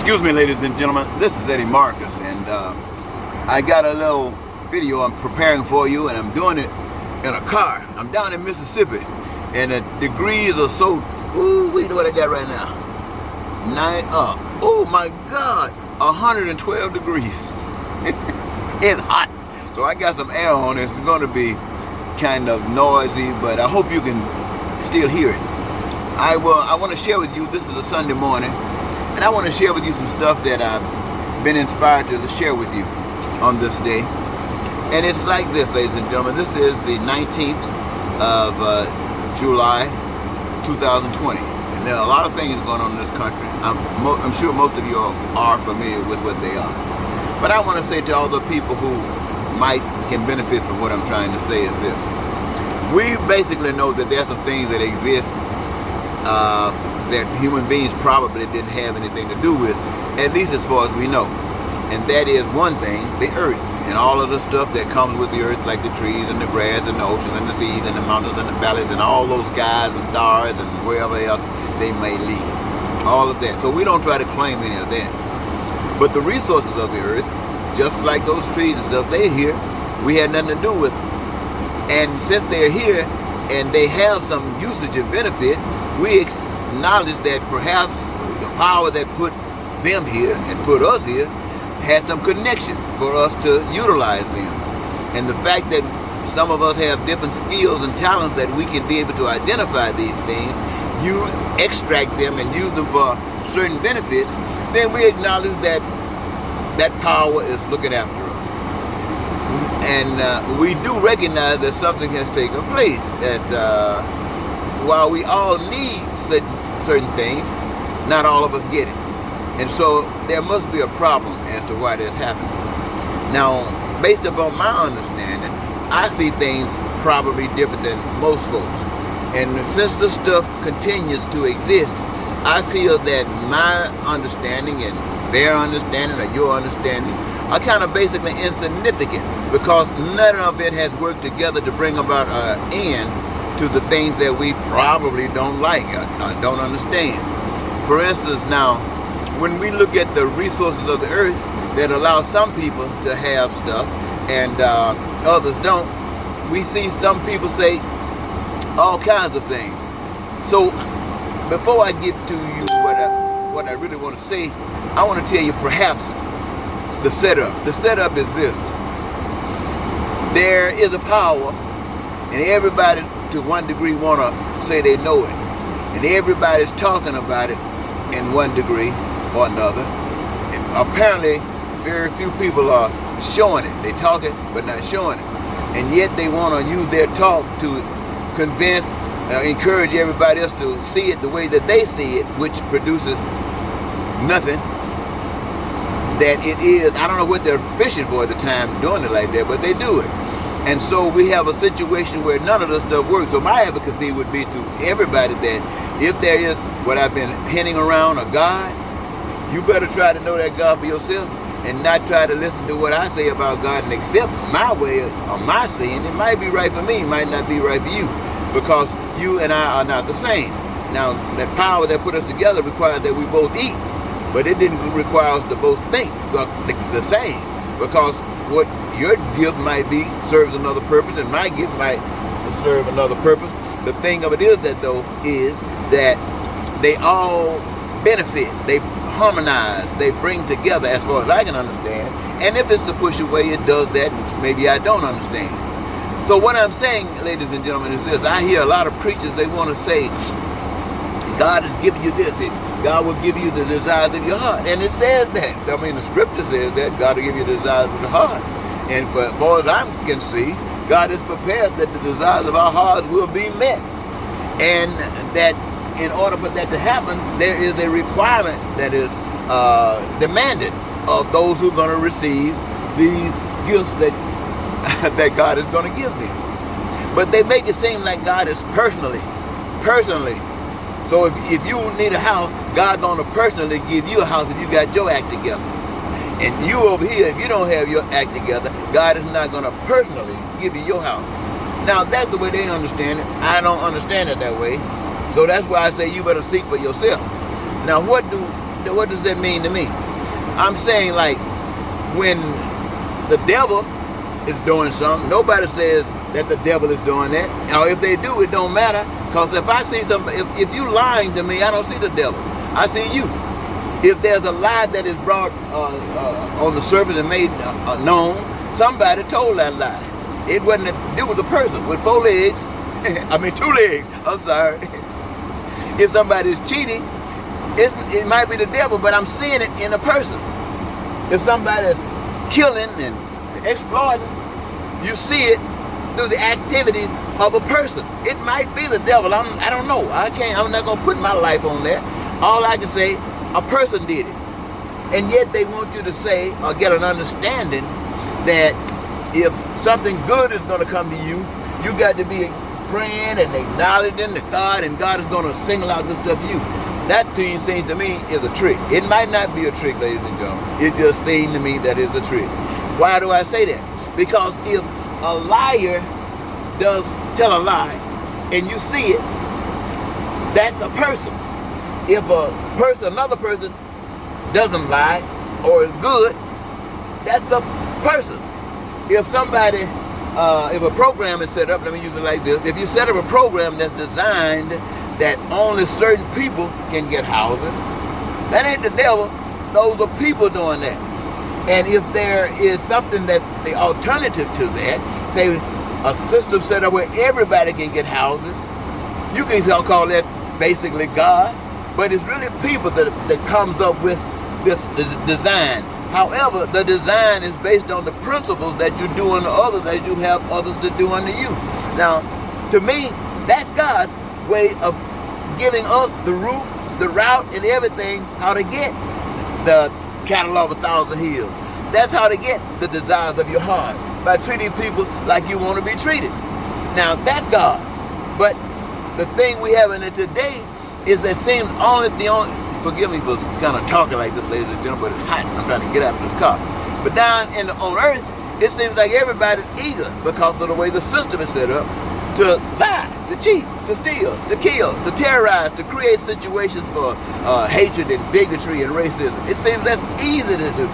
Excuse me, ladies and gentlemen, this is Eddie Marcus, and I got a little video I'm preparing for you, and I'm doing it in a car. I'm down in Mississippi, and the degrees are so, ooh, wait, what I got right now? Oh my God, 112 degrees. It's hot. So I got some air on it. It's going to be kind of noisy, but I hope you can still hear it. I want to share with you, this is a Sunday morning, and I want to share with you some stuff that I've been inspired to share with you on this day. And it's like this, ladies and gentlemen. This is the 19th of July, 2020. And there are a lot of things going on in this country. I'm sure most of you are familiar with what they are. But I want to say to all the people who can benefit from what I'm trying to say is this. We basically know that there are some things that exist that human beings probably didn't have anything to do with, at least as far as we know. And that is one thing, the earth, and all of the stuff that comes with the earth, like the trees and the grass and the oceans and the seas and the mountains and the valleys and all those skies and stars and wherever else they may lead. All of that. So we don't try to claim any of that. But the resources of the earth, just like those trees and stuff, they're here. We had nothing to do with them. And since they're here and they have some usage and benefit, we acknowledge that perhaps the power that put them here and put us here had some connection for us to utilize them. And the fact that some of us have different skills and talents that we can be able to identify these things, you extract them and use them for certain benefits, then we acknowledge that that power is looking after us. And we do recognize that something has taken place, that while we all need certain things, not all of us get it. And so there must be a problem as to why this happened. Now, based upon my understanding, I see things probably different than most folks. And since this stuff continues to exist, I feel that my understanding and their understanding or your understanding are kind of basically insignificant, because none of it has worked together to bring about an end to the things that we probably don't like or don't understand. For instance, now, when we look at the resources of the earth that allow some people to have stuff and others don't, we see some people say all kinds of things. So before I get to you what I really want to say, I want to tell you perhaps the setup. The setup is this. There is a power, and everybody to one degree want to say they know it. And everybody's talking about it in one degree or another. And apparently, very few people are showing it. They talk it, but not showing it. And yet they want to use their talk to convince, encourage everybody else to see it the way that they see it, which produces nothing that it is. I don't know what they're fishing for at the time doing it like that, but they do it. And so we have a situation where none of this stuff works. So my advocacy would be to everybody that if there is what I've been hinting around, a God, you better try to know that God for yourself and not try to listen to what I say about God and accept my way or my seeing. It might be right for me, it might not be right for you, because you and I are not the same. Now, that power that put us together requires that we both eat, but it didn't require us to both think the same, because what your gift might be serves another purpose, and my gift might serve another purpose. The thing of it is that, though, is that they all benefit, they harmonize, they bring together, as far as I can understand. And if it's to push away, it does that, and maybe I don't understand. So what I'm saying, ladies and gentlemen, is this. I hear a lot of preachers, they want to say, God has given you this, God will give you the desires of your heart. And it says that. I mean, the scripture says that God will give you the desires of the heart. And as far as I can see, God is prepared that the desires of our hearts will be met. And that in order for that to happen, there is a requirement that is demanded of those who are going to receive these gifts that that God is going to give them. But they make it seem like God is personally. So if you need a house, God's going to personally give you a house if you got your act together. And you over here, if you don't have your act together, God is not going to personally give you your house. Now, that's the way they understand it. I don't understand it that way. So that's why I say you better seek for yourself. Now, what do what does that mean to me? I'm saying, like, when the devil is doing something, nobody says that the devil is doing that. Or if they do, it don't matter. Because if I see something, if you lying to me, I don't see the devil. I see you. If there's a lie that is brought on the surface and made known, somebody told that lie. It was a person with 4 legs. I mean 2 legs. I'm sorry. If somebody's cheating, it might be the devil, but I'm seeing it in a person. If somebody's killing and exploiting, you see it through the activities of a person. It might be the devil. I don't know. I'm not gonna put my life on that. All I can say, a person did it. And yet they want you to say or get an understanding that if something good is gonna come to you, you got to be praying and acknowledging that God, and God is gonna single out this stuff to you. That seems to me is a trick. It might not be a trick, ladies and gentlemen. It just seems to me that it's a trick. Why do I say that? Because if a liar does tell a lie and you see it, that's a person. If another person doesn't lie or is good, that's a person. If somebody, if a program is set up, let me use it like this. If you set up a program that's designed that only certain people can get houses, that ain't the devil. Those are people doing that. And if there is something that's the alternative to that, say a system set up where everybody can get houses, you can call that basically God, but it's really people that comes up with this design. However, the design is based on the principles that you do unto others as you have others to do unto you. Now, to me, that's God's way of giving us the route and everything, how to get the cattle of 1,000 hills. That's how to get the desires of your heart, by treating people like you want to be treated. Now, that's God. But the thing we have in it today is that seems forgive me for kind of talking like this, ladies and gentlemen, but it's hot. I'm trying to get out of this car. But down on earth, it seems like everybody's eager because of the way the system is set up to lie, to cheat, to steal, to kill, to terrorize, to create situations for hatred and bigotry and racism. It seems that's easy to do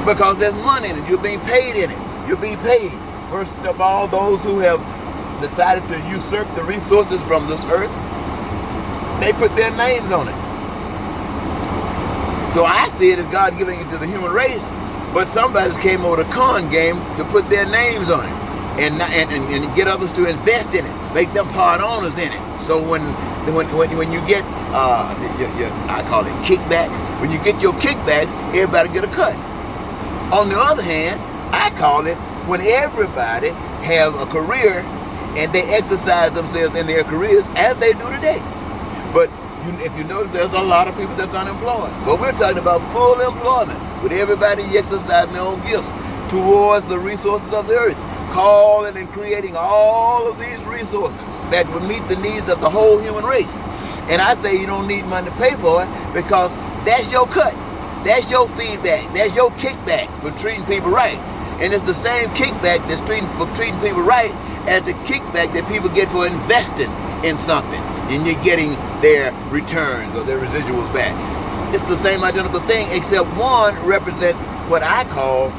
because there's money in it. You're being paid in it. You're being paid. First of all, those who have decided to usurp the resources from this earth, they put their names on it. So I see it as God giving it to the human race, but somebody's came over the con game to put their names on it and get others to invest in it, make them part owners in it. So when you get I call it kickbacks, when you get your kickbacks, everybody get a cut. On the other hand, I call it when everybody have a career and they exercise themselves in their careers as they do today. But if you notice, there's a lot of people that's unemployed. But we're talking about full employment, with everybody exercising their own gifts towards the resources of the earth, calling and creating all of these resources that would meet the needs of the whole human race. And I say you don't need money to pay for it because that's your cut. That's your feedback. That's your kickback for treating people right. And it's the same kickback that's for treating people right as the kickback that people get for investing in something. And you're getting their returns or their residuals back. It's the same identical thing, except one represents what I call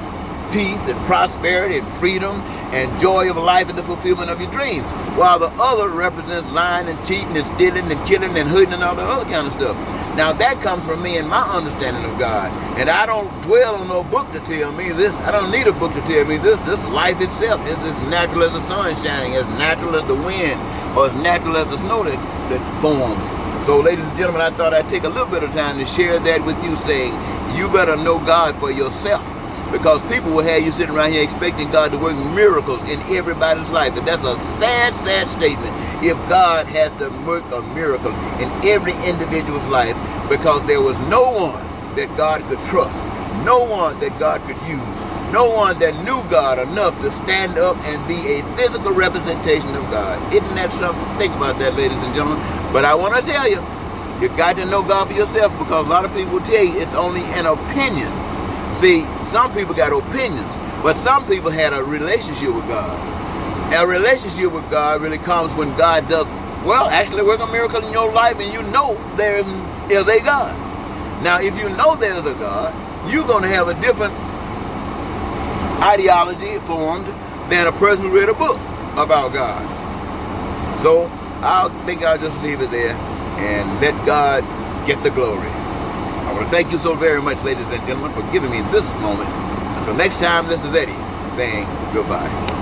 peace and prosperity and freedom and joy of life and the fulfillment of your dreams, while the other represents lying and cheating and stealing and killing and hurting and all the other kind of stuff. Now that comes from me and my understanding of God. And I don't dwell on no book to tell me this. I don't need a book to tell me this. This life itself is as natural as the sun shining, as natural as the wind, or as natural as the snow that forms. So ladies and gentlemen, I thought I'd take a little bit of time to share that with you, saying you better know God for yourself. Because people will have you sitting around here expecting God to work miracles in everybody's life. And that's a sad, sad statement if God has to work a miracle in every individual's life, because there was no one that God could trust, no one that God could use, no one that knew God enough to stand up and be a physical representation of God. Isn't that something? Think about that, ladies and gentlemen. But I want to tell you, you got to know God for yourself, because a lot of people will tell you it's only an opinion. See, some people got opinions, but some people had a relationship with God. A relationship with God really comes when God does, well, actually work a miracle in your life and you know there is a God. Now, if you know there's a God, you're going to have a different ideology formed than a person who read a book about God. So I think I'll just leave it there and let God get the glory. I want to thank you so very much, ladies and gentlemen, for giving me this moment. Until next time, this is Eddie saying goodbye.